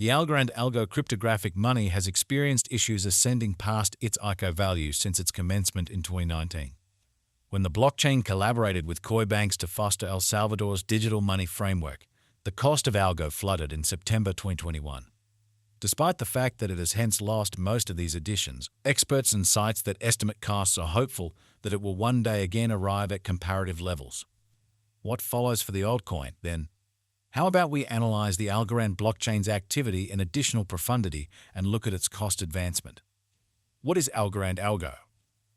The Algorand Algo cryptographic money has experienced issues ascending past its ICO value since its commencement in 2019, when the blockchain collaborated with Koi banks to foster El Salvador's digital money framework. The cost of Algo flooded in September 2021. Despite the fact that it has hence lost most of these additions, experts and sites that estimate costs are hopeful that it will one day again arrive at comparative levels. What follows for the altcoin, then? How about we analyze the Algorand blockchain's activity in additional profundity and look at its cost advancement? What is Algorand Algo?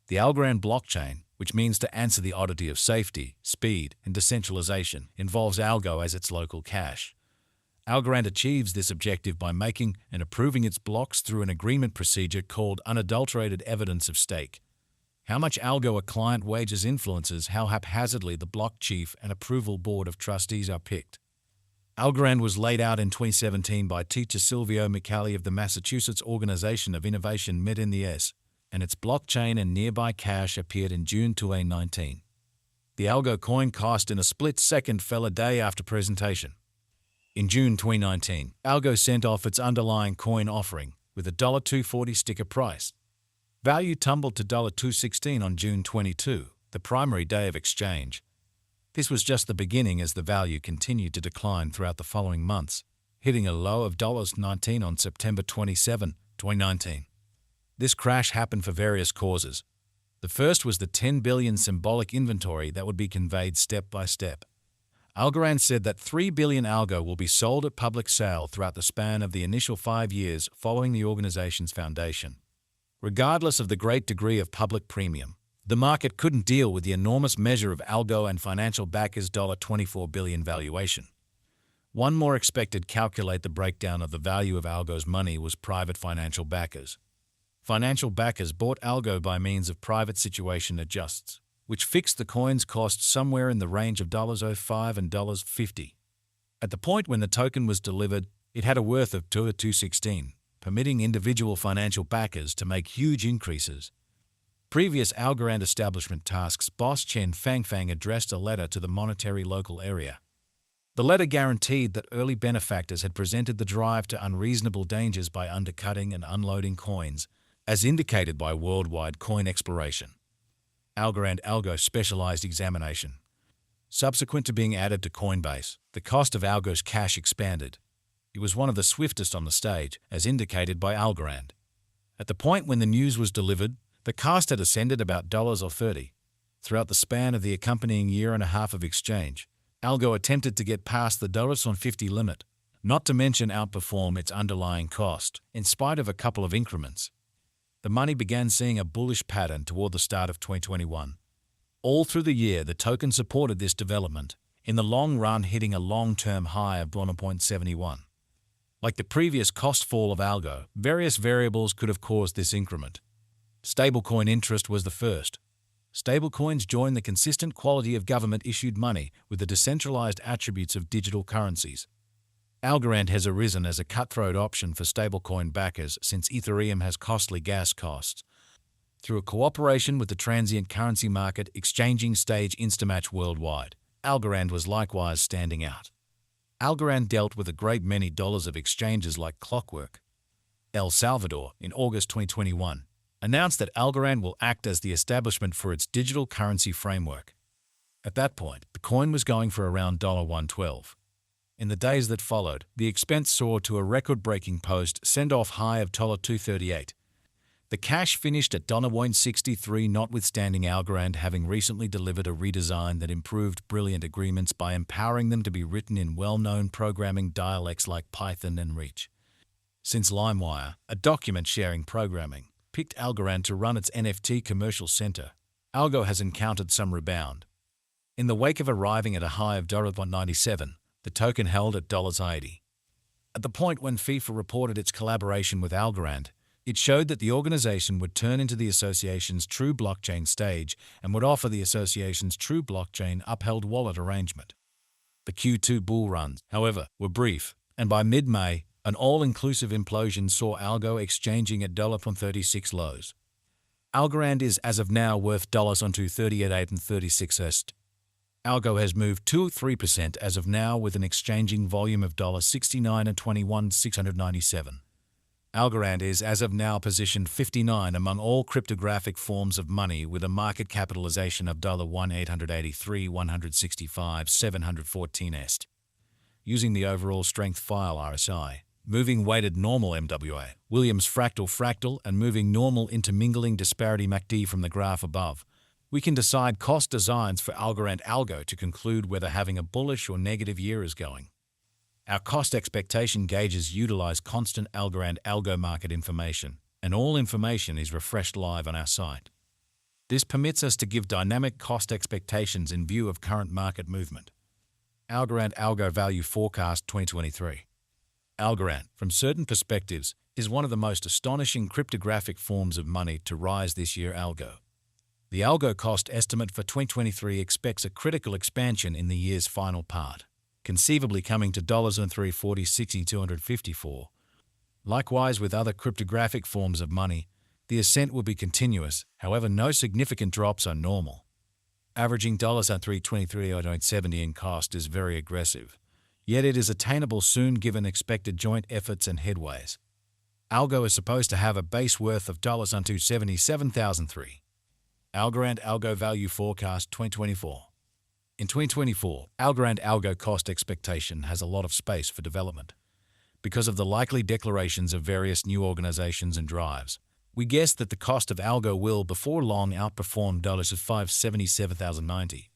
The Algorand blockchain, which means to answer the oddity of safety, speed, and decentralization, involves Algo as its local cache. Algorand achieves this objective by making and approving its blocks through an agreement procedure called unadulterated evidence of stake. How much Algo a client wages influences how haphazardly the block chief and approval board of trustees are picked. Algorand was laid out in 2017 by teacher Silvio Micali of the Massachusetts Organization of Innovation MET-NES, and its blockchain and nearby cache appeared in June 2019. The Algo coin cost in a split second fell a day after presentation. In June 2019, Algo sent off its underlying coin offering with a $2.40 sticker price. Value tumbled to $2.16 on June 22, the primary day of exchange. This was just the beginning as the value continued to decline throughout the following months, hitting a low of $19 on September 27, 2019. This crash happened for various causes. The first was the 10 billion symbolic inventory that would be conveyed step by step. Algorand said that 3 billion Algo will be sold at public sale throughout the span of the initial 5 years following the organization's foundation. Regardless of the great degree of public premium, the market couldn't deal with the enormous measure of Algo and financial backers' $24 billion valuation. One more expected calculate the breakdown of the value of Algo's money was private financial backers. Financial backers bought Algo by means of private situation adjusts, which fixed the coin's cost somewhere in the range of $0.05 and $50. At the point when the token was delivered, it had a worth of $2.16, permitting individual financial backers to make huge increases. Previous Algorand establishment tasks boss Chen Fangfang addressed a letter to the monetary local area. The letter guaranteed that early benefactors had presented the drive to unreasonable dangers by undercutting and unloading coins, as indicated by worldwide coin exploration. Algorand Algo specialized examination. Subsequent to being added to Coinbase, the cost of Algo's cash expanded. It was one of the swiftest on the stage, as indicated by Algorand. At the point when the news was delivered, the cost had ascended about $30. Throughout the span of the accompanying year and a half of exchange, Algo attempted to get past the $50 limit, not to mention outperform its underlying cost, in spite of a couple of increments. The money began seeing a bullish pattern toward the start of 2021. All through the year, the token supported this development, in the long run hitting a long-term high of 1.71. Like the previous cost fall of Algo, various variables could have caused this increment. Stablecoin interest was the first. Stablecoins join the consistent quality of government-issued money with the decentralized attributes of digital currencies. Algorand has arisen as a cutthroat option for stablecoin backers since Ethereum has costly gas costs. Through a cooperation with the transient currency market exchanging stage Instamatch worldwide, Algorand was likewise standing out. Algorand dealt with a great many dollars of exchanges like clockwork. El Salvador, in August 2021, announced that Algorand will act as the establishment for its digital currency framework. At that point, the coin was going for around $1.12. In the days that followed, the expense soared to a record-breaking post-send-off high of $2.38. The cash finished at $1.63, notwithstanding Algorand having recently delivered a redesign that improved brilliant agreements by empowering them to be written in well-known programming dialects like Python and Reach. Since LimeWire, a document-sharing programming, picked Algorand to run its NFT commercial center, Algo has encountered some rebound. In the wake of arriving at a high of $1.97, the token held at $80. At the point when FIFA reported its collaboration with Algorand, it showed that the organization would turn into the association's true blockchain stage and would offer the association's true blockchain upheld wallet arrangement. The Q2 bull runs, however, were brief, and by mid-May, an all-inclusive implosion saw Algo exchanging at $36 lows. Algorand is as of now worth $238.36. Algo has moved 2-3% as of now with an exchanging volume of $69.21,697. Algorand is, as of now, positioned 59 among all cryptographic forms of money with a market capitalization of $1,883,165,714 using the overall strength file RSI, moving weighted normal MWA, Williams fractal, and moving normal intermingling disparity MACD from the graph above. We can decide cost designs for Algorand Algo to conclude whether having a bullish or negative year is going. Our cost expectation gauges utilize constant Algorand Algo market information, and all information is refreshed live on our site. This permits us to give dynamic cost expectations in view of current market movement. Algorand Algo Value Forecast 2023. Algorand, from certain perspectives, is one of the most astonishing cryptographic forms of money to rise this year. Algo. The Algo cost estimate for 2023 expects a critical expansion in the year's final part, conceivably coming to $340.60-254. Likewise, with other cryptographic forms of money, the ascent will be continuous, however no significant drops are normal. Averaging $323.70 in cost is very aggressive, yet it is attainable soon given expected joint efforts and headways. Algo is supposed to have a base worth of $277,003. Algorand Algo Value Forecast 2024. In 2024, Algorand Algo cost expectation has a lot of space for development. Because of the likely declarations of various new organizations and drives, we guess that the cost of Algo will before long outperform $577,090.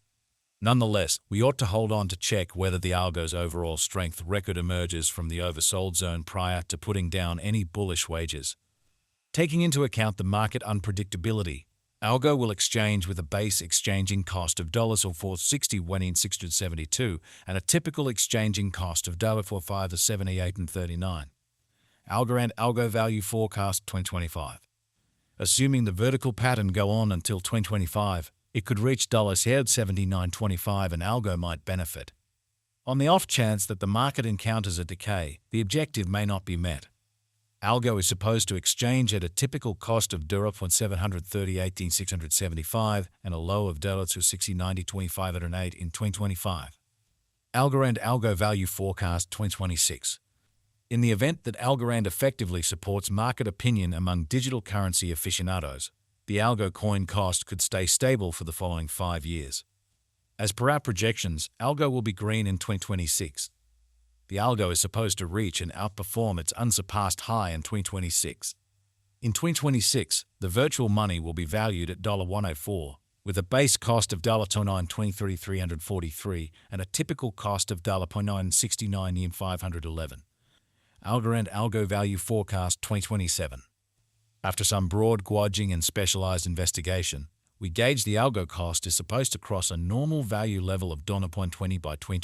Nonetheless, we ought to hold on to check whether the Algo's overall strength record emerges from the oversold zone prior to putting down any bullish wages. Taking into account the market unpredictability, Algo will exchange with a base exchanging cost of $460.672 and a typical exchanging cost of $4.578.39. Algorand Algo Value Forecast 2025. Assuming the vertical pattern go on until 2025, it could reach $79.25 and Algo might benefit. On the off chance that the market encounters a decay, the objective may not be met. Algo is supposed to exchange at a typical cost of $738.675 and a low of $69.2508 in 2025. Algorand Algo Value Forecast 2026. In the event that Algorand effectively supports market opinion among digital currency aficionados, the Algo coin cost could stay stable for the following 5 years. As per our projections, Algo will be green in 2026. The Algo is supposed to reach and outperform its unsurpassed high in 2026. In 2026, the virtual money will be valued at $104, with a base cost of $0.92343 and a typical cost of $0.969 Algorand Algo Value Forecast 2027. After some broad gauging and specialized investigation, we gauge the Algo cost is supposed to cross a normal value level of $20 by 2027.